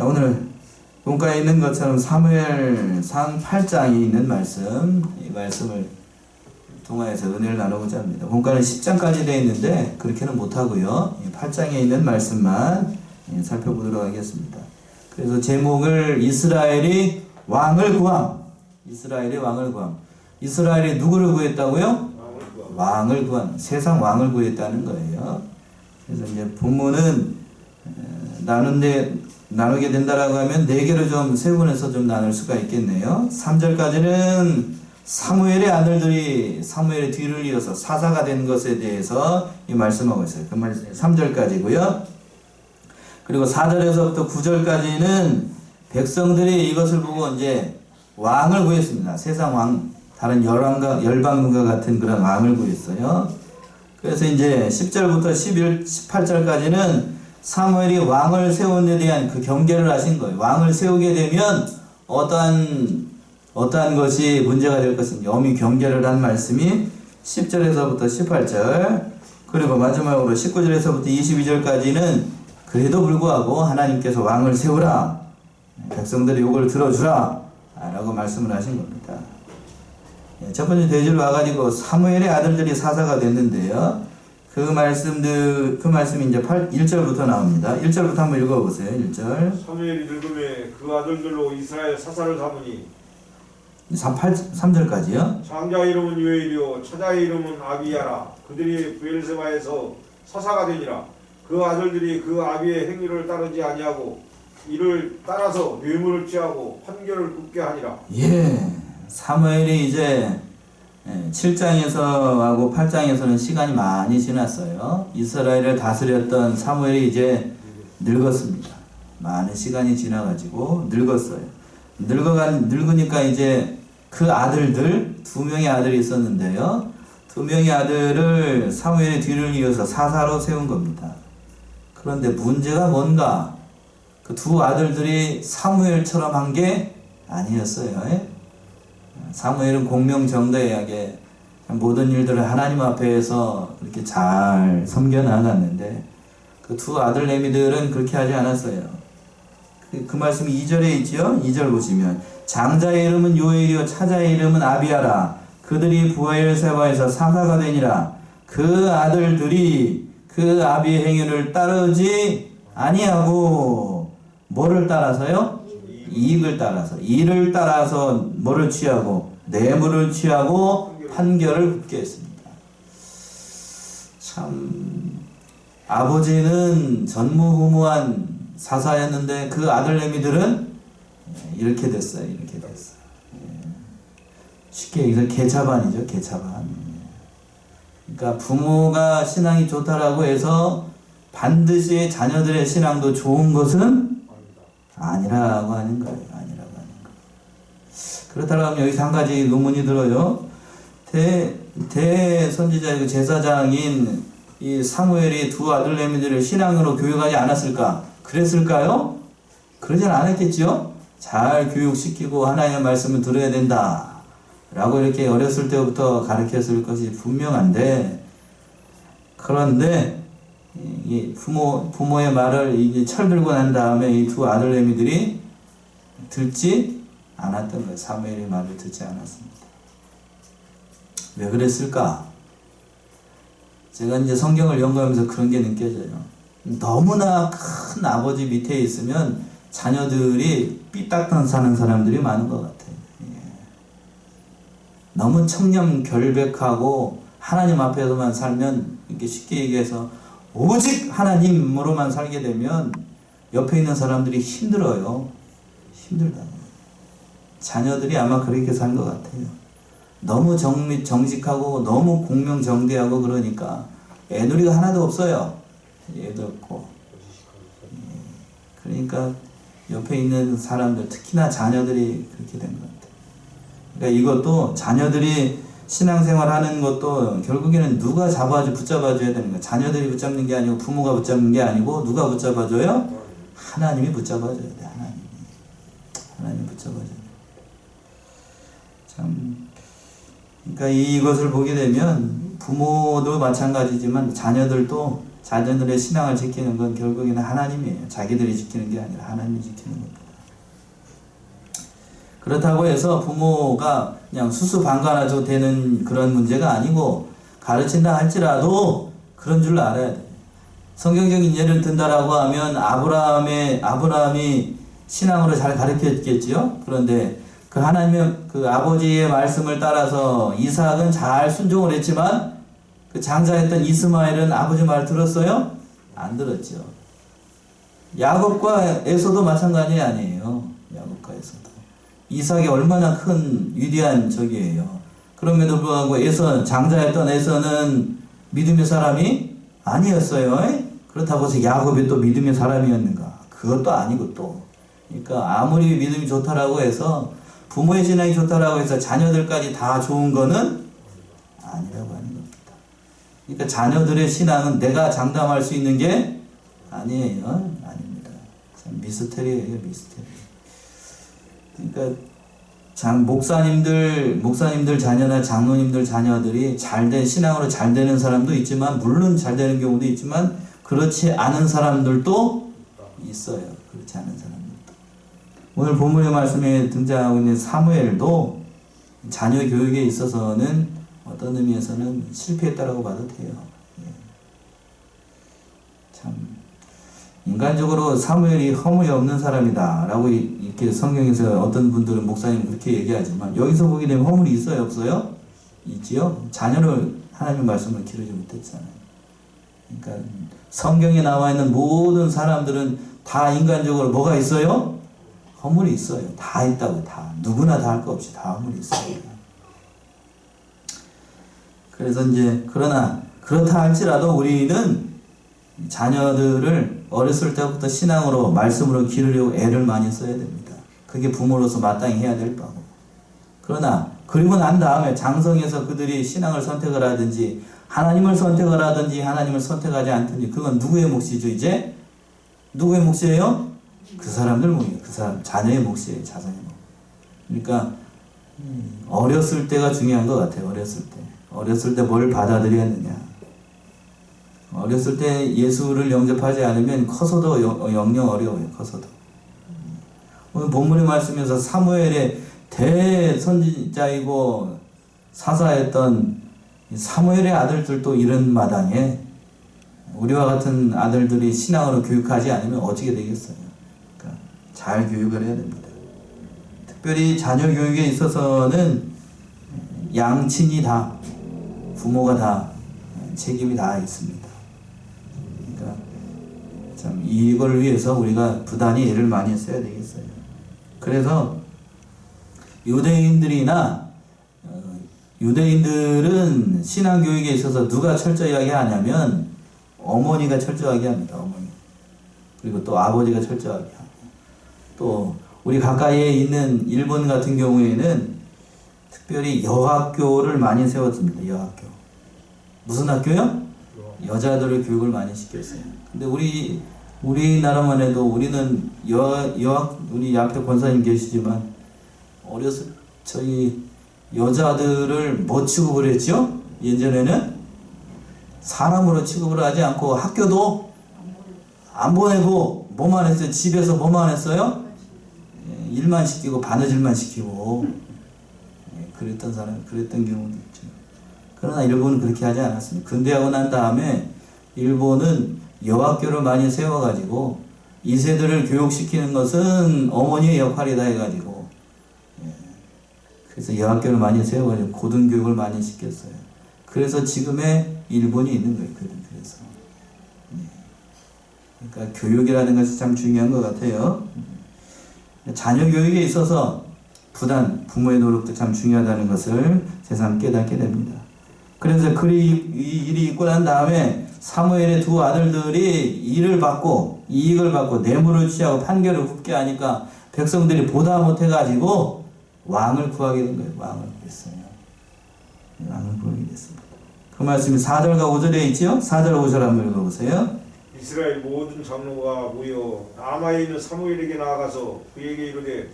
오늘 본가에 있는 것처럼 사무엘상 8장이 있는 말씀, 이 말씀을 통하여서 은혜를 나누고자 합니다. 본가는 10장까지 되어 있는데 그렇게는 못하고요. 8장에 있는 말씀만 살펴보도록 하겠습니다. 그래서 제목을 이스라엘이 왕을 구함. 이스라엘이 왕을 구함. 이스라엘이 누구를 구했다고요? 왕을 구한. 세상 왕을 구했다는 거예요. 그래서 이제 본문은 나누게 된다라고 하면 4개로 좀 세분해서 좀 나눌 수가 있겠네요. 3절까지는 사무엘의 아들들이 사무엘의 뒤를 이어서 사사가 된 것에 대해서 말씀하고 있어요. 그 말씀 3절까지고요. 그리고 4절에서부터 9절까지는 백성들이 이것을 보고 이제 왕을 구했습니다. 세상 왕, 다른 열방과 같은 그런 왕을 구했어요. 그래서 이제 10절부터 18절까지는 사무엘이 왕을 세운 데 대한 그 경계를 하신 거예요. 왕을 세우게 되면 어떠한 것이 문제가 될 것인지 엄히 경계를 한 말씀이 10절에서부터 18절, 그리고 마지막으로 19절에서부터 22절까지는 그래도 불구하고 하나님께서 왕을 세우라, 백성들이 요걸 들어주라 라고 말씀을 하신 겁니다. 첫 번째 대지로 와가지고 사무엘의 아들들이 사사가 됐는데요. 그 말씀이 이제 1절부터 나옵니다. 1절부터 한번 읽어보세요. 1절. 사무엘이 늙음에 그 아들들로 이스라엘 사사를 삼으니 3절까지요. 장자 이름은 요엘이요 처자의 이름은 아비야라. 그들이 브엘세바에서 사사가 되니라. 그 아들들이 그 아비의 행위를 따르지 아니하고 이를 따라서 뇌물을 취하고 판결을 굽게 하니라. 예, 사무엘이 이제 7장에서 하고 8장에서는 시간이 많이 지났어요. 이스라엘을 다스렸던 사무엘이 이제 늙었습니다. 많은 시간이 지나가지고 늙었어요. 늙으니까 이제 그 아들들, 2명의 아들이 있었는데요. 2명의 아들을 사무엘의 뒤를 이어서 사사로 세운 겁니다. 그런데 문제가 뭔가? 그 2 아들들이 사무엘처럼 한 게 아니었어요. 사무엘은 공명정대하게 모든 일들을 하나님 앞에서 이렇게 잘 섬겨나갔는데 그 2 아들 내미들은 그렇게 하지 않았어요. 그 말씀이 2절에 있죠. 2절 보시면 장자의 이름은 요엘이요 차자의 이름은 아비야라. 그들이 브엘세바에서 사사가 되니라. 그 아들들이 그 아비의 행위를 따르지 아니하고 뭐를 따라서요? 이익을 따라서, 이를 따라서 뭐를 취하고 뇌물을 취하고 판결을 굽게 했습니다. 참 아버지는 전무후무한 사사였는데 그 아들 내미들은 이렇게 됐어요. 이렇게 됐어요. 쉽게 얘기해서 개차반이죠. 개차반. 그러니까 부모가 신앙이 좋다라고 해서 반드시 자녀들의 신앙도 좋은 것은 아니라고 하는 거예요. 아니라고 하는 거예요. 그렇다고 하면 여기서 한 가지 의문이 들어요. 대선지자이고 제사장인 이 사무엘이 2 아들 내미들을 신앙으로 교육하지 않았을까? 그랬을까요? 그러진 않았겠죠? 잘 교육시키고 하나님의 말씀을 들어야 된다 라고 이렇게 어렸을 때부터 가르쳤을 것이 분명한데, 그런데 이 부모의 말을 이제 철들고 난 다음에 이 2 아들 내미들이 듣지 않았던 거예요. 사무엘의 말을 듣지 않았습니다. 왜 그랬을까? 제가 이제 성경을 연구하면서 그런 게 느껴져요. 너무나 큰 아버지 밑에 있으면 자녀들이 삐딱한 사는 사람들이 많은 것 같아요. 너무 청렴결백하고 하나님 앞에서만 살면, 이렇게 쉽게 얘기해서 오직 하나님으로만 살게 되면 옆에 있는 사람들이 힘들어요. 힘들다. 자녀들이 아마 그렇게 산 것 같아요. 너무 정직하고 너무 공명정대하고 그러니까 애누리가 하나도 없어요. 애도 없고. 그러니까 옆에 있는 사람들, 특히나 자녀들이 그렇게 된 것 같아요. 그러니까 이것도 자녀들이 신앙생활 하는 것도 결국에는 누가 붙잡아줘야 되는 거예요. 자녀들이 붙잡는 게 아니고 부모가 붙잡는 게 아니고 누가 붙잡아줘요? 하나님이 붙잡아줘야 돼. 하나님이 붙잡아줘야 돼. 참, 그러니까 이것을 보게 되면 부모도 마찬가지지만 자녀들도 자녀들의 신앙을 지키는 건 결국에는 하나님이에요. 자기들이 지키는 게 아니라 하나님이 지키는 겁니다. 그렇다고 해서 부모가 그냥 수수방관하도 되는 그런 문제가 아니고, 가르친다 할지라도 그런 줄 알아야 돼요. 성경적인 예를 든다라고 하면 아브라함이 신앙으로 잘 가르쳤겠지요. 그런데 그 하나님의 그 아버지의 말씀을 따라서 이삭은 잘 순종을 했지만, 그 장자였던 이스마엘은 아버지 말 들었어요? 안 들었죠. 야곱과 에서도 마찬가지 아니에요. 야곱과 에서도. 이삭이 얼마나 큰 위대한 적이에요. 그럼에도 불구하고 장자였던 에서는 믿음의 사람이 아니었어요. 그렇다고 해서 야곱이 또 믿음의 사람이었는가? 그것도 아니고 또. 그러니까 아무리 믿음이 좋다라고 해서, 부모의 신앙이 좋다라고 해서 자녀들까지 다 좋은 거는 아니라고 하는 겁니다. 그러니까 자녀들의 신앙은 내가 장담할 수 있는 게 아니에요. 아닙니다. 참 미스터리예요, 미스터리. 그러니까 목사님들 자녀나 장로님들 자녀들이 잘된 신앙으로 잘 되는 사람도 있지만, 물론 잘 되는 경우도 있지만, 그렇지 않은 사람들도 있어요. 그렇지 않은 사람들도. 오늘 본문의 말씀에 등장하고 있는 사무엘도 자녀 교육에 있어서는 어떤 의미에서는 실패했다라고 봐도 돼요. 참 인간적으로 사무엘이 허물이 없는 사람이다 라고 이렇게 성경에서 어떤 분들은 목사님 그렇게 얘기하지만, 여기서 보게 되면 허물이 있어요, 없어요? 있지요. 자녀를 하나님의 말씀을 기르지 못했잖아요. 그러니까 성경에 나와 있는 모든 사람들은 다 인간적으로 뭐가 있어요? 허물이 있어요. 다 있다고. 다 누구나 다 할 거 없이 다 허물이 있어요. 그래서 이제 그러나 그렇다 할지라도 우리는 자녀들을 어렸을 때부터 신앙으로 말씀으로 기르려고 애를 많이 써야 됩니다. 그게 부모로서 마땅히 해야 될 바고. 그러나 그리고 난 다음에 장성해서 그들이 신앙을 선택을 하든지 하나님을 선택을 하든지 하나님을 선택하지 않든지, 그건 누구의 몫이죠? 이제 누구의 몫이에요? 그 사람들 몫이에요. 그 사람 자녀의 몫이에요. 자손의 몫. 그러니까 어렸을 때가 중요한 것 같아요. 어렸을 때 뭘 받아들였느냐. 어렸을 때 예수를 영접하지 않으면 커서도 영영 어려워요. 커서도. 오늘 본문의 말씀에서 사무엘의 대선지자이고 사사였던 사무엘의 아들들도 이런 마당에 우리와 같은 아들들이 신앙으로 교육하지 않으면 어떻게 되겠어요? 그러니까 잘 교육을 해야 됩니다. 특별히 자녀 교육에 있어서는 양친이 다, 부모가 다 책임이 다 있습니다. 그러니까 참 이걸 위해서 우리가 부단히 애를 많이 써야 되겠어요. 그래서 유대인들은 신앙 교육에 있어서 누가 철저하게 하냐면 어머니가 철저하게 합니다. 어머니. 그리고 또 아버지가 철저하게 하고, 또 우리 가까이에 있는 일본 같은 경우에는 특별히 여학교를 많이 세웠습니다. 여학교. 무슨 학교요? 여자들을 교육을 많이 시켰어요. 근데 우리나라만 해도 우리는 우리 앞에 권사님 계시지만 저희 여자들을 뭐 취급을 했죠? 예전에는 사람으로 취급을 하지 않고 학교도 안 보내고 뭐만 했어요? 집에서 뭐만 했어요? 일만 시키고 바느질만 시키고 그랬던 경우도 있죠. 그러나 일본은 그렇게 하지 않았습니다. 근대하고 난 다음에 일본은 여학교를 많이 세워가지고 2세들을 교육시키는 것은 어머니의 역할이다 해가지고, 그래서 여학교를 많이 세워가지고 고등교육을 많이 시켰어요. 그래서 지금의 일본이 있는 거예요. 그래서 그러니까 교육이라는 것이 참 중요한 것 같아요. 자녀 교육에 있어서 부단 부모의 노력도 참 중요하다는 것을 새삼 깨닫게 됩니다. 그래서 이 일이 있고 난 다음에 사무엘의 두 아들들이 이익을 받고 뇌물을 취하고 판결을 굽게 하니까 백성들이 보다 못해가지고 왕을 구하게 된 거예요. 왕을 구하게 됐습니다. 그 말씀이 4절과 5절에 있죠? 4절 5절 한번 읽어보세요. 이스라엘 모든 장로가 모여 라마에 있는 사무엘에게 나아가서 그에게 이르되,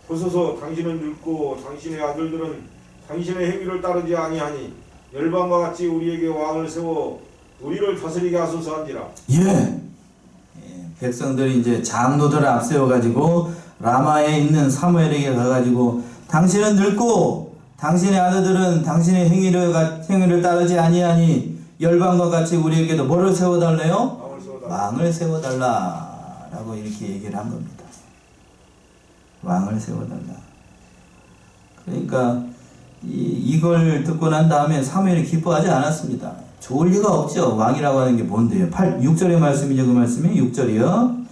보소서 당신은 늙고 당신의 아들들은 당신의 행위를 따르지 아니하니 열방과 같이 우리에게 왕을 세워 우리를 다스리게 하소서 한지라. 예. 백성들이 이제 장로들을 앞세워가지고 라마에 있는 사무엘에게 가가지고 당신은 늙고 당신의 아들들은 당신의 행위를 따르지 아니하니 열방과 같이 우리에게도 뭐를 세워달래요? 왕을 세워달라라고 이렇게 얘기를 한 겁니다. 왕을 세워달라. 그러니까 이걸 듣고 난 다음에 사무엘이 기뻐하지 않았습니다. 좋을 리가 없죠. 왕이라고 하는 게 뭔데요? 6절의 말씀이죠. 그 말씀이 6절이요.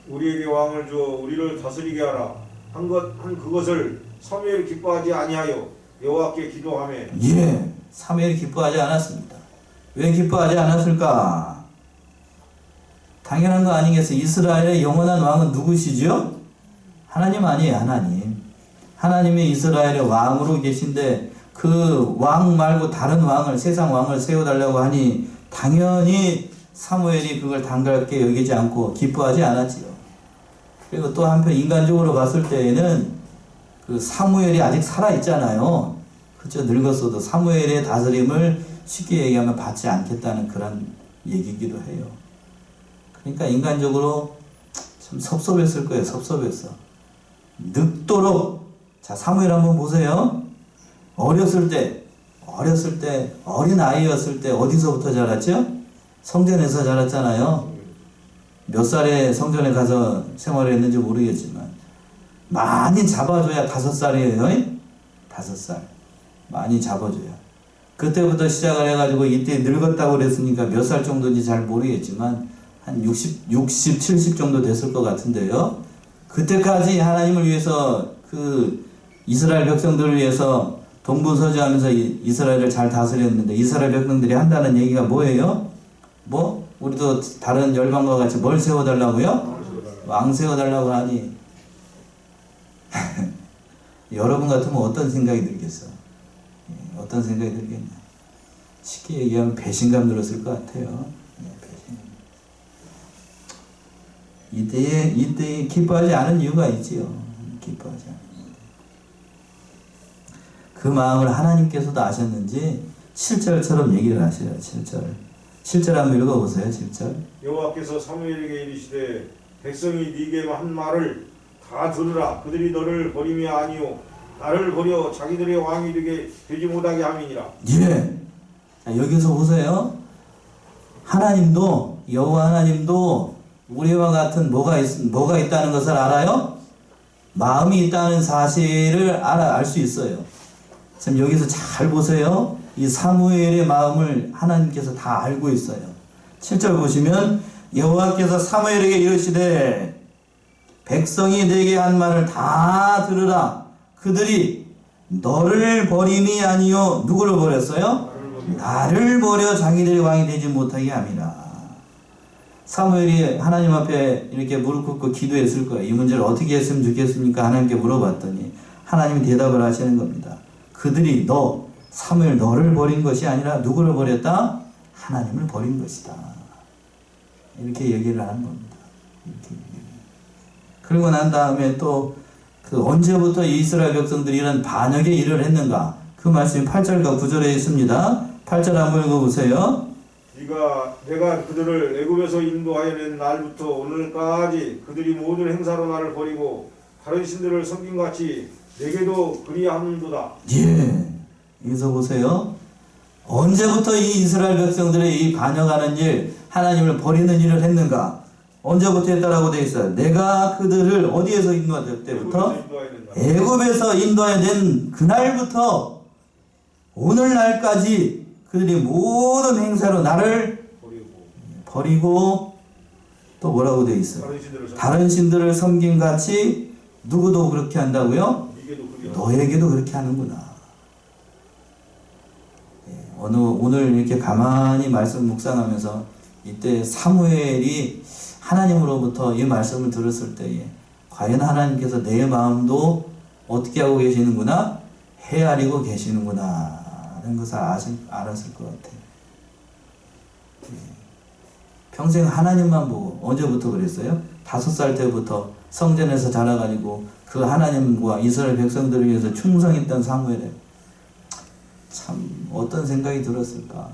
우리에게 왕을 주어 우리를 다스리게 하라. 한 그것을 사무엘이 기뻐하지 아니하여 여호와께 기도하며. 예, 사무엘이 기뻐하지 않았습니다. 왜 기뻐하지 않았을까? 당연한 거 아니겠어요? 이스라엘의 영원한 왕은 누구시죠? 하나님 아니에요. 하나님. 하나님이 이스라엘의 왕으로 계신데 그 왕 말고 다른 왕을, 세상 왕을 세워달라고 하니 당연히 사무엘이 그걸 단가롭게 여기지 않고 기뻐하지 않았지요. 그리고 또 한편 인간적으로 봤을 때에는 그 사무엘이 아직 살아있잖아요. 그쵸? 늙었어도 사무엘의 다스림을 쉽게 얘기하면 받지 않겠다는 그런 얘기이기도 해요. 그러니까 인간적으로 참 섭섭했을 거예요. 섭섭했어. 늙도록. 자, 사무엘 한번 보세요. 어렸을 때 어린 아이였을 때 어디서부터 자랐죠? 성전에서 자랐잖아요. 몇 살에 성전에 가서 생활을 했는지 모르겠지만 많이 잡아줘야 5살이에요. 5살 많이 잡아줘야. 그때부터 시작을 해가지고 이때 늙었다고 그랬으니까 몇 살 정도인지 잘 모르겠지만 한 60, 70 정도 됐을 것 같은데요. 그때까지 하나님을 위해서 그 이스라엘 백성들을 위해서 동분서주하면서 이스라엘을 잘 다스렸는데 이스라엘 백성들이 한다는 얘기가 뭐예요? 뭐? 우리도 다른 열방과 같이 뭘 세워달라고요? 왕 세워달라고 하니 여러분 같으면 어떤 생각이 들겠어? 어떤 생각이 들겠냐? 쉽게 얘기하면 배신감 들었을 것 같아요. 배신감. 이때에 기뻐하지 않은 이유가 있지요. 기뻐하지 않은. 그 마음을 하나님께서도 아셨는지 7절처럼 얘기를 하셔요. 7절 한번 읽어보세요. 7절. 여호와께서 사무엘에게 이르시되 백성이 네게 한 말을 다 들으라. 그들이 너를 버림이 아니요 나를 버려 자기들의 왕이 되지 못하게 함이니라. 예. 자, 여기서 보세요. 하나님도 여호와 하나님도 우리와 같은 뭐가 있다는 것을 알아요? 마음이 있다는 사실을 알 수 있어요. 지금 여기서 잘 보세요. 이 사무엘의 마음을 하나님께서 다 알고 있어요. 7절 보시면 여호와께서 사무엘에게 이르시되 백성이 내게 한 말을 다 들으라. 그들이 너를 버림이 아니요 누구를 버렸어요? 나를 버려 자기들의 왕이 되지 못하게 함이라. 사무엘이 하나님 앞에 이렇게 무릎 꿇고 기도했을 거예요. 이 문제를 어떻게 했으면 좋겠습니까? 하나님께 물어봤더니 하나님이 대답을 하시는 겁니다. 그들이 사무엘 너를 버린 것이 아니라 누구를 버렸다? 하나님을 버린 것이다. 이렇게 얘기를 하는 겁니다. 그리고 난 다음에 또 그 언제부터 이스라엘 백성들이 이런 반역의 일을 했는가? 그 말씀이 8절과 9절에 있습니다. 8절 한번 읽어보세요. 내가 그들을 애굽에서 인도하여 낸 날부터 오늘까지 그들이 모든 행사로 나를 버리고 다른 신들을 섬김같이 내게도 그리하는도다. 예. 여기서 보세요. 언제부터 이 이스라엘 백성들의 이 반역하는 일, 하나님을 버리는 일을 했는가? 언제부터 했다라고 되어 있어요. 내가 그들을 어디에서 인도할 때부터? 애굽에서 인도하여 낸 그날부터 오늘날까지 그들이 모든 행사로 나를 버리고 또 뭐라고 되어 있어요? 다른 신들을 섬김같이 누구도 그렇게 한다고요? 너에게도 그렇게 하는구나. 오늘 이렇게 가만히 말씀 묵상하면서 이때 사무엘이 하나님으로부터 이 말씀을 들었을 때에 과연 하나님께서 내 마음도 어떻게 하고 계시는구나? 헤아리고 계시는구나 라는 것을 알았을 것 같아요. 평생 하나님만 보고 언제부터 그랬어요? 5살 때부터 성전에서 자라가지고 그 하나님과 이스라엘 백성들을 위해서 충성했던 사무엘에 참 어떤 생각이 들었을까?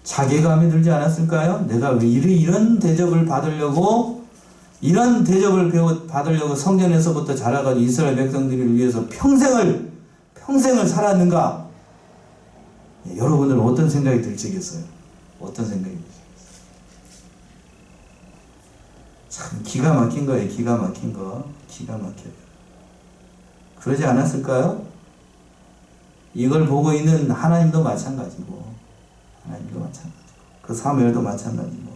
자괴감이 들지 않았을까요? 내가 왜 이런 대접을 받으려고 받으려고 성전에서부터 자라가지고 이스라엘 백성들을 위해서 평생을 살았는가? 여러분들은 어떤 생각이 들시겠어요? 어떤 생각이 들시겠어요? 참 기가 막힌 거예요. 기가 막힌 거. 기가 막혀요. 그러지 않았을까요? 이걸 보고 있는 하나님도 마찬가지고, 그 사무엘도 마찬가지고,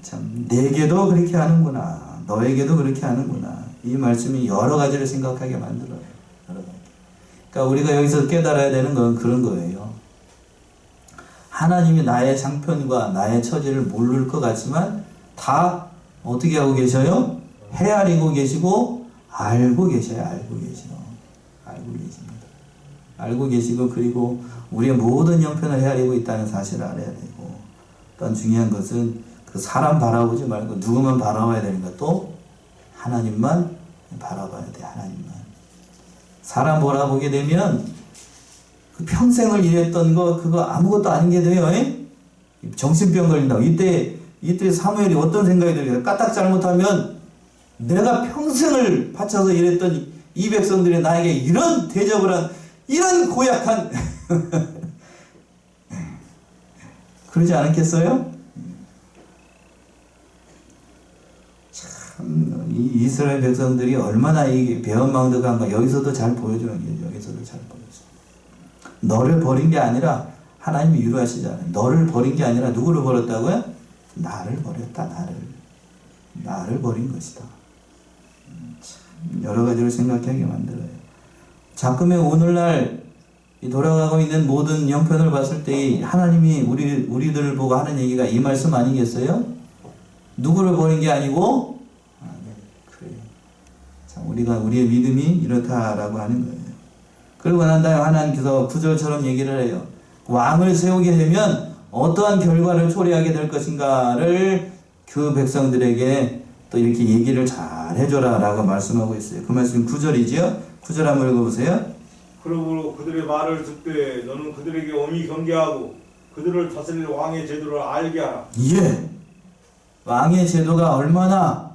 참 내게도 그렇게 하는구나, 너에게도 그렇게 하는구나. 이 말씀이 여러 가지를 생각하게 만들어요. 여러 가지. 그러니까 우리가 여기서 깨달아야 되는 건 그런 거예요. 하나님이 나의 장편과 나의 처지를 모를 것 같지만 다 어떻게 하고 계셔요? 헤아리고 계시고 알고 계셔요. 알고 계십니다. 알고 계시고, 그리고 우리의 모든 형편을 헤아리고 있다는 사실을 알아야 되고, 또한 중요한 것은 그 사람 바라보지 말고 누구만 바라봐야 되는가? 또 하나님만 바라봐야 돼. 하나님만. 사람 바라보게 되면 그 평생을 일했던 거 그거 아무것도 아닌 게 돼요. 정신병 걸린다고. 이때 사무엘이 어떤 생각이 들어요? 까딱 잘못하면 내가 평생을 바쳐서 일했던 이 백성들이 나에게 이런 대접을 한, 이런 고약한 그러지 않았겠어요? 참, 이 이스라엘 백성들이 얼마나 이 배은망덕한가 여기서도 잘 보여주는 거죠. 여기서도 잘 보여줘. 너를 버린 게 아니라, 하나님이 유로하시잖아요. 너를 버린 게 아니라 누구를 버렸다고요? 나를 버렸다. 나를 버린 것이다. 참 여러 가지를 생각하게 만들어요. 자꾸만 오늘날 돌아가고 있는 모든 형편을 봤을 때 하나님이 우리들을 보고 하는 얘기가 이 말씀 아니겠어요? 누구를 버린 게 아니고, 그래요. 참 우리의 믿음이 이렇다라고 하는 거예요. 그리고 난 다음에 하나님께서 구절처럼 얘기를 해요. 왕을 세우게 되면 어떠한 결과를 초래하게 될 것인가를 그 백성들에게 또 이렇게 얘기를 잘 해줘라 라고 말씀하고 있어요. 그 말씀이 9절이지요? 9절 한번 읽어보세요. 그러므로 그들의 말을 듣되 너는 그들에게 엄히 경계하고 그들을 다스릴 왕의 제도를 알게 하라. 예. 왕의 제도가 얼마나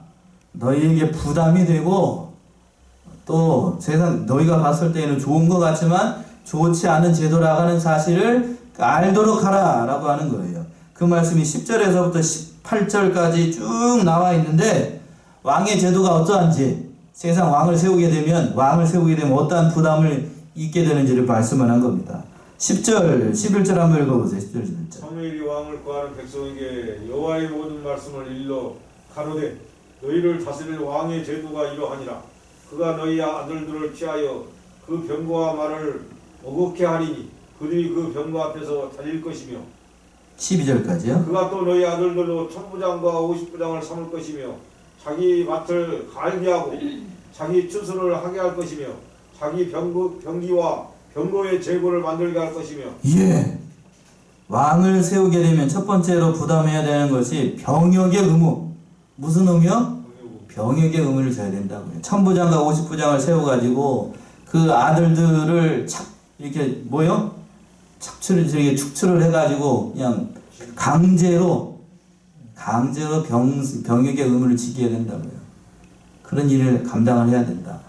너희에게 부담이 되고, 또 세상 너희가 봤을 때에는 좋은 것 같지만 좋지 않은 제도라고 하는 사실을 알도록 하라 라고 하는 거예요. 그 말씀이 10절에서부터 18절까지 쭉 나와 있는데, 왕의 제도가 어떠한지, 세상 왕을 세우게 되면 어떠한 부담을 잊게 되는지를 말씀을 한 겁니다. 10절, 11절 한번 읽어보세요. 10절, 11절. 사무엘이 왕을 구하는 백성에게 여호와의 모든 말씀을 일러 가로되 너희를 다스릴 왕의 제도가 이러하니라. 그가 너희 아들들을 취하여 그 병거와 말을 어겁게 하리니 그들이 그 병거 앞에서 달릴 것이며, 12절까지요. 그가 또 너희 아들들로 1000부장과 50부장을 삼을 것이며 자기 밭을 갈게 하고 자기 추수를 하게 할 것이며 자기 병기와 병거의 재고를 만들게 할 것이며. 예. 왕을 세우게 되면 첫 번째로 부담해야 되는 것이 병역의 의무. 무슨 의무요? 병역의 의무를 져야 된다고요. 1000부장과 50부장을 세워가지고 그 아들들을 이렇게 축출을 해가지고 그냥 강제로 병역의 의무를 지켜야 된다고요. 그런 일을 감당을 해야 된다.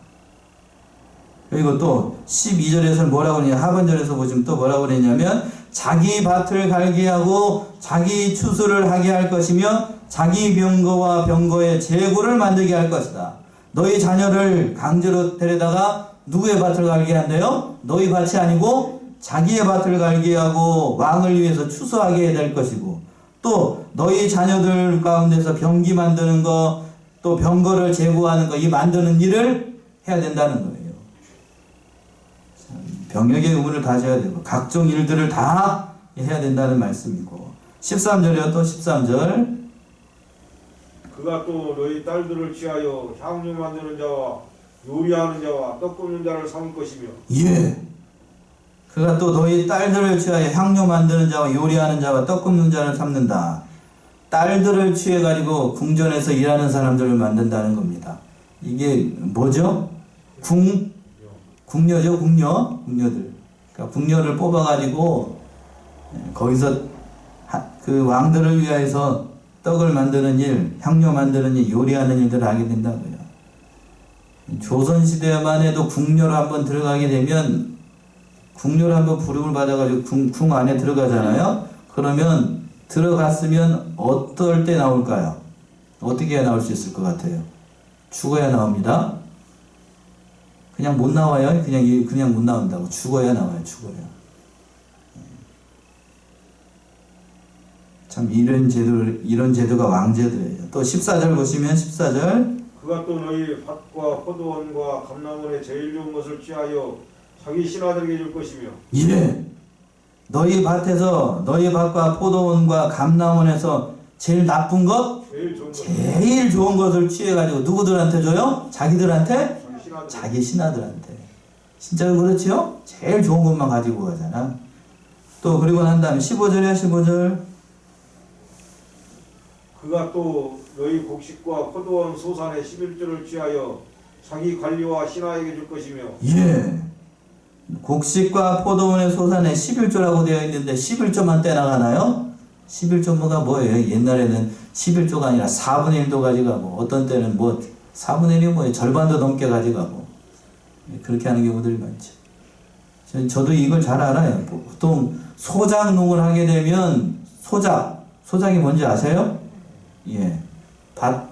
그리고 또 12절에서는 뭐라고 그러냐, 하반절에서 보시면 또 뭐라고 그랬냐면 자기 밭을 갈게 하고 자기 추수를 하게 할 것이며 자기 병거와 병거의 재고를 만들게 할 것이다. 너희 자녀를 강제로 데려다가 누구의 밭을 갈게 한대요? 너희 밭이 아니고 자기의 밭을 갈게 하고 왕을 위해서 추수하게 될 것이고, 또 너희 자녀들 가운데서 병기 만드는 거, 또 병거를 재고하는 거, 이 만드는 일을 해야 된다는 거예요. 병역의 의무를 가져야 되고 각종 일들을 다 해야 된다는 말씀이고, 13절이요. 또 13절. 그가 또 너희 딸들을 취하여 향유 만드는 자와 요리하는 자와 떡 굽는 자를 삼을 것이며. 예. 그가 또 너희 딸들을 취하여 향유 만드는 자와 요리하는 자와 떡 굽는 자를 삼는다. 딸들을 취해가지고 궁전에서 일하는 사람들을 만든다는 겁니다. 이게 뭐죠? 궁녀죠, 궁녀들. 그러니까 궁녀를 뽑아가지고 거기서 그 왕들을 위하여서 떡을 만드는 일, 향료 만드는 일, 요리하는 일들을 하게 된다고요. 조선시대만 해도 궁녀로 한번 들어가게 되면, 궁녀로 한번 부름을 받아가지고 궁 안에 들어가잖아요. 그러면 들어갔으면 어떨 때 나올까요? 어떻게 해야 나올 수 있을 것 같아요? 죽어야 나옵니다. 그냥 못 나와요. 그냥 못 나온다고. 죽어야 나와요. 죽어야. 참 이런 제도가 왕제도예요. 또 14절 보시면 14절. 그가 또 너희 밭과 포도원과 감람원의 제일 좋은 것을 취하여 자기 신하들에게 줄 것이며. 예. 너희 밭과 포도원과 감람원에서 제일 나쁜 것, 제일 좋은 것을 취해가지고 누구들한테 줘요? 자기들한테? 자기 신하들한테. 진짜로 그렇지요? 제일 좋은 것만 가지고 가잖아. 또 그리고 난 다음에 15절이야 15절. 그가 또 너희 곡식과 포도원 소산의 11조를 취하여 자기 관리와 신하에게 줄 것이며. 예. 곡식과 포도원의 소산에 11조라고 되어 있는데 11조만 떼나가나요? 11조가 뭐예요? 옛날에는 11조가 아니라 4분의 1도 가져가고, 어떤 때는 4분의 1이 뭐예요? 절반도 넘게 가져가고, 그렇게 하는 경우들이 많죠. 저도 이걸 잘 알아요. 보통 소작농을 하게 되면 소작이 뭔지 아세요? 예. 밭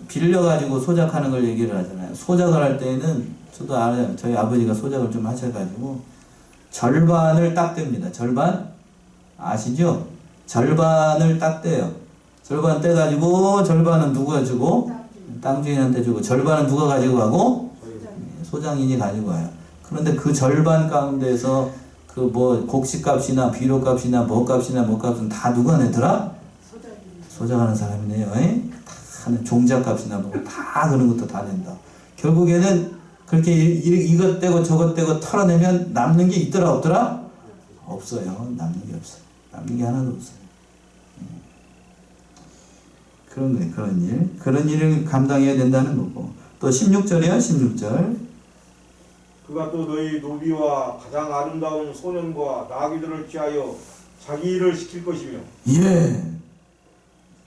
빌려가지고 소작하는 걸 얘기를 하잖아요. 소작을 할 때는 저도 알아요. 저희 아버지가 소작을 좀 하셔가지고 절반을 딱 뗍니다. 절반 아시죠? 절반을 딱 떼요. 절반 떼가지고 절반은 누가 주고? 땅 주인한테 주고, 절반은 누가 가지고 가고? 소장인이 가지고 와요. 그런데 그 절반 가운데서 그 곡식값이나 비료값이나 뭐값은 다 누가 내더라? 소작하는 사람이네요. 다 종잣값이나 다 그런 것도 다 낸다. 결국에는 그렇게 이것 떼고 저것 떼고 털어내면 남는 게 있더라 없더라? 없어요. 남는 게 없어요. 남는 게 하나도 없어요. 그런 거예요. 그런 일을 감당해야 된다는 거고. 또 16절이요 16절. 그가 또 너희 노비와 가장 아름다운 소년과 나귀들을 취하여 자기 일을 시킬 것이며. 예.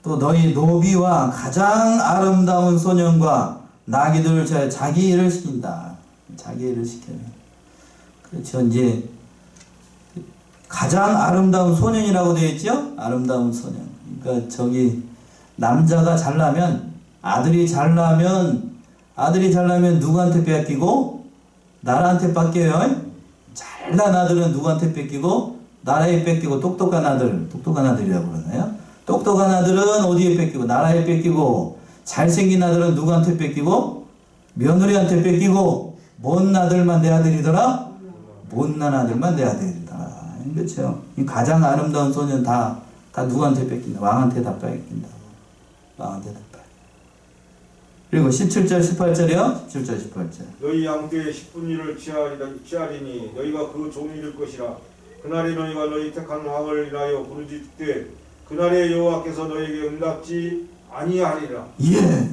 또 너희 노비와 가장 아름다운 소년과 나귀들을 취하여 자기 일을 시킨다. 자기 일을 시켜요. 그렇죠. 이제 가장 아름다운 소년이라고 되어 있죠? 아름다운 소년. 그러니까 남자가 잘나면, 아들이 잘나면 누구한테 뺏기고? 나라한테 뺏겨요. 잘난 아들은 누구한테 뺏기고? 나라에 뺏기고. 똑똑한 아들이라고 그러나요? 똑똑한 아들은 어디에 뺏기고? 나라에 뺏기고. 잘생긴 아들은 누구한테 뺏기고? 며느리한테 뺏기고. 못난 아들만 내 아들이더라? 못난 아들만 내 아들이더라. 그렇죠. 가장 아름다운 소년 다 누구한테 뺏긴다? 왕한테 다 뺏긴다. 왕한테 다 뺏긴다. 그리고 17절 18절이요. 17절 18절. 너희 양떼의 10분의 1을 취하리니 너희가 그 종이 될 것이라. 그날에 너희가 너희 택한 왕을 인하여 부르짖되 그날에 여호와께서 너희에게 응답지 아니하리라. 예.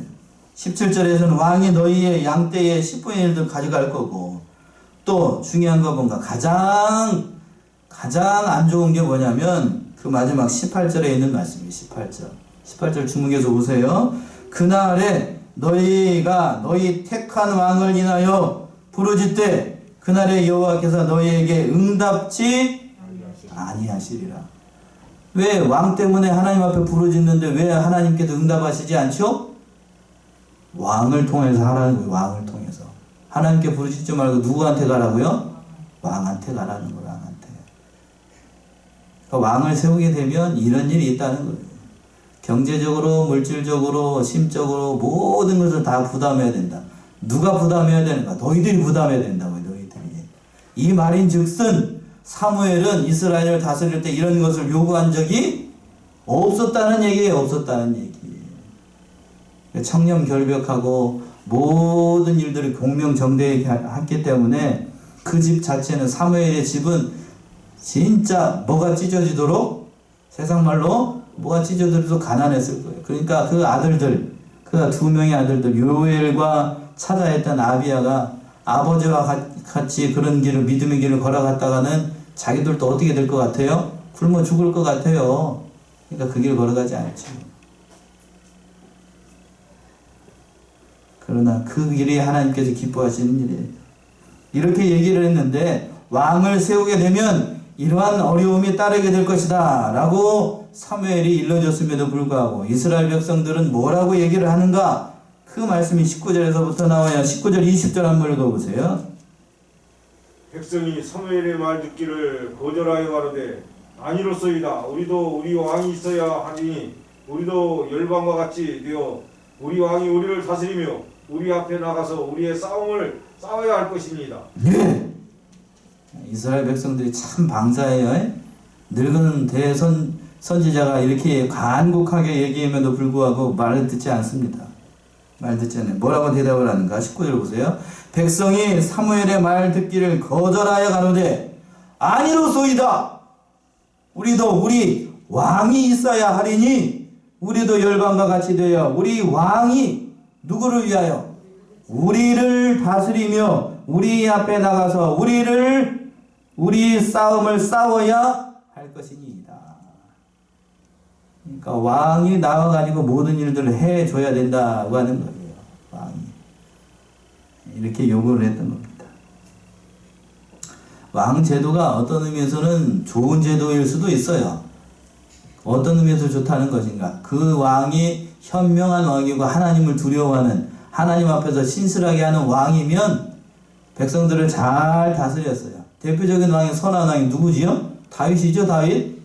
17절에서는 왕이 너희의 양떼의 10분의 1을 가져갈 거고, 또 중요한 거 뭔가 가장 안 좋은 게 뭐냐면 그 마지막 18절에 있는 말씀이에요. 18절 주목해서 보세요. 그날에 너희가 너희 택한 왕을 인하여 부르짖되 그날에 여호와께서 너희에게 응답지 아니하시리라. 왜 왕 때문에 하나님 앞에 부르짖는데 왜 하나님께서 응답하시지 않죠? 왕을 통해서 하라는 거예요. 왕을 통해서. 하나님께 부르짖지 말고 누구한테 가라고요? 왕한테 가라는 거예요. 왕한테. 그러니까 왕을 세우게 되면 이런 일이 있다는 거예요. 경제적으로, 물질적으로, 심적으로 모든 것을 다 부담해야 된다. 누가 부담해야 되는가? 너희들이 부담해야 된다고요. 너희들이. 이 말인즉슨 사무엘은 이스라엘을 다스릴 때 이런 것을 요구한 적이 없었다는 얘기예요. 없었다는 얘기. 청렴결벽하고 모든 일들을 공명정대하게 했기 때문에 그 집 자체는, 사무엘의 집은 진짜 뭐가 찢어지도록, 세상 말로 뭐가 찢어지도록 가난했을 거예요. 그러니까 그 아들들, 그 두 명의 아들들, 요엘과 차자했던 아비야가 아버지와 같이 그런 길을, 믿음의 길을 걸어갔다가는 자기들도 어떻게 될 것 같아요? 굶어 죽을 것 같아요. 그러니까 그 길 걸어가지 않죠. 그러나 그 길이 하나님께서 기뻐하시는 일이에요. 이렇게 얘기를 했는데 왕을 세우게 되면 이러한 어려움이 따르게 될 것이다 라고 사무엘이 일러줬음에도 불구하고 이스라엘 백성들은 뭐라고 얘기를 하는가? 그 말씀이 19절에서부터 나와요. 19절 20절 한번 읽어보세요. 백성이 사무엘의 말 듣기를 거절하여 가로되 아니로소이다. 우리도 우리 왕이 있어야 하니 우리도 열방과 같이 되어 우리 왕이 우리를 다스리며 우리 앞에 나가서 우리의 싸움을 싸워야 할 것입니다. 예. 이스라엘 백성들이 참 방자해요. 늙은 선지자가 이렇게 간곡하게 얘기함에도 불구하고 말을 듣지 않습니다. 말 듣지 않아요. 뭐라고 대답을 하는가? 19절 보세요. 백성이 사무엘의 말 듣기를 거절하여 가로되 아니로소이다. 우리도 우리 왕이 있어야 하리니 우리도 열방과 같이 되어 우리 왕이 누구를 위하여? 우리를 다스리며 우리 앞에 나가서 우리 싸움을 싸워야 할 것이니이다. 그러니까 왕이 나와가지고 모든 일들을 해줘야 된다고 하는 거예요. 왕이 이렇게 요구를 했던 겁니다. 왕 제도가 어떤 의미에서는 좋은 제도일 수도 있어요. 어떤 의미에서 좋다는 것인가? 그 왕이 현명한 왕이고 하나님을 두려워하는 하나님 앞에서 신실하게 하는 왕이면 백성들을 잘 다스렸어요. 대표적인 왕이 선한 왕이 누구지요? 다윗이죠. 다윗.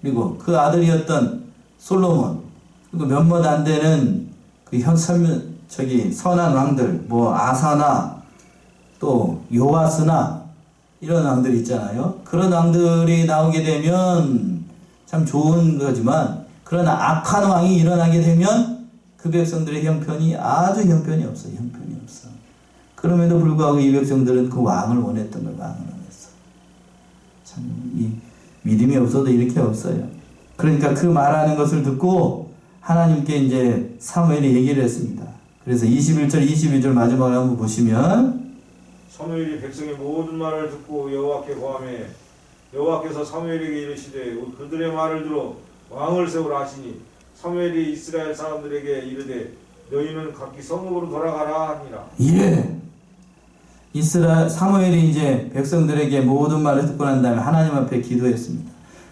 그리고 그 아들이었던 솔로몬. 그리고 몇몇 안 되는 그 선한 왕들, 뭐 아사나 또 요아스나 이런 왕들이 있잖아요. 그런 왕들이 나오게 되면 참 좋은 거지만 그러나 악한 왕이 일어나게 되면 그 백성들의 형편이 아주 형편이 없어요. 형편이 없어. 그럼에도 불구하고 이 백성들은 그 왕을 원했던 걸 왕을 원했어. 참 이 믿음이 없어도 이렇게 없어요. 그러니까 그 말하는 것을 듣고 하나님께 이제 사무엘이 얘기를 했습니다. 그래서 21절 22절 마지막에 한번 보시면 사무엘이 백성의 모든 말을 듣고 여호와께 고하매 여호와께서 사무엘에게 이르시되 그들의 말을 들어 왕을 세우라 하시니 사무엘이 이스라엘 사람들에게 이르되 너희는 각기 성읍으로 돌아가라 하니라. 예. 사무엘이 이제 백성들에게 모든 말을 듣고 난 다음에 하나님 앞에 기도했습니다.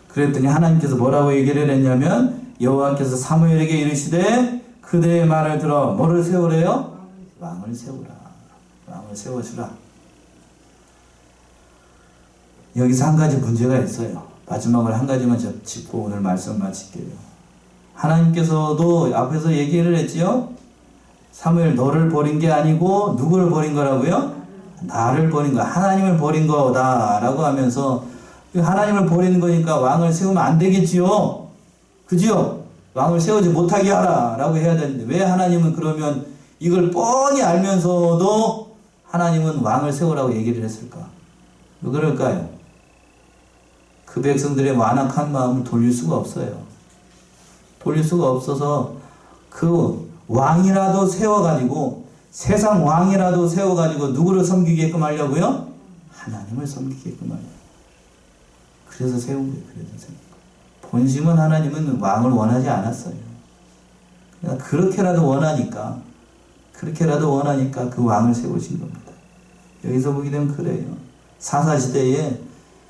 그랬더니 하나님께서 뭐라고 얘기를 했냐면 여호와께서 사무엘에게 이르시되 그들의 말을 들어 뭐를 세우래요? 왕을 세우라. 왕을 세워주라. 여기서 한 가지 문제가 있어요. 마지막으로 한 가지만 짚고 오늘 말씀 마칠게요. 하나님께서도 앞에서 얘기를 했지요. 사무엘 너를 버린 게 아니고 누구를 버린 거라고요? 나를 버린 거야. 하나님을 버린 거다 라고 하면서 하나님을 버리는 거니까 왕을 세우면 안 되겠지요. 그지요? 왕을 세우지 못하게 하라 라고 해야 되는데 왜 하나님은 그러면 이걸 뻔히 알면서도 하나님은 왕을 세우라고 얘기를 했을까? 왜 그럴까요? 그 백성들의 완악한 마음을 돌릴 수가 없어요. 돌릴 수가 없어서 그 왕이라도 세워가지고 세상 왕이라도 세워가지고 누구를 섬기게끔 하려고요? 하나님을 섬기게끔 하려고. 그래서 세운 거예요. 그래서 세운 거예요. 본심은 하나님은 왕을 원하지 않았어요. 그러니까 그렇게라도 원하니까 그 왕을 세우신 겁니다. 여기서 보게 되면 그래요. 사사시대에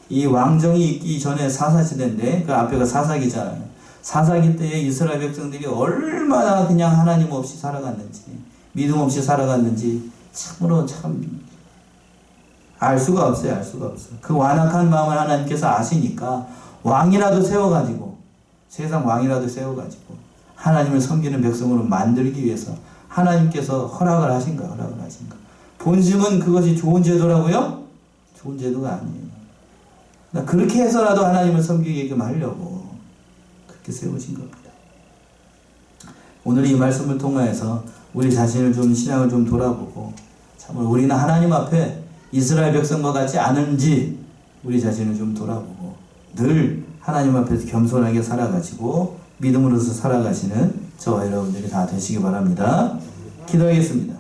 이 왕정이 있기 전에 사사시대인데 그 앞에가 사사기잖아요. 사사기 때에 이스라엘 백성들이 얼마나 그냥 하나님 없이 살아갔는지 믿음 없이 살아갔는지 참으로 참 알 수가 없어요. 그 완악한 마음을 하나님께서 아시니까 왕이라도 세워가지고 세상 왕이라도 세워가지고 하나님을 섬기는 백성으로 만들기 위해서 하나님께서 허락을 하신 거예요. 본심은 그것이 좋은 제도라고요? 좋은 제도가 아니에요. 그러니까 그렇게 해서라도 하나님을 섬기게끔 하려고 그렇게 세우신 겁니다. 오늘 이 말씀을 통하여서 우리 자신을 좀 신앙을 좀 돌아보고 참으로 우리는 하나님 앞에 이스라엘 백성과 같지 않은지 우리 자신을 좀 돌아보고 늘 하나님 앞에서 겸손하게 살아가시고 믿음으로서 살아가시는 저와 여러분들이 다 되시기 바랍니다. 기도하겠습니다.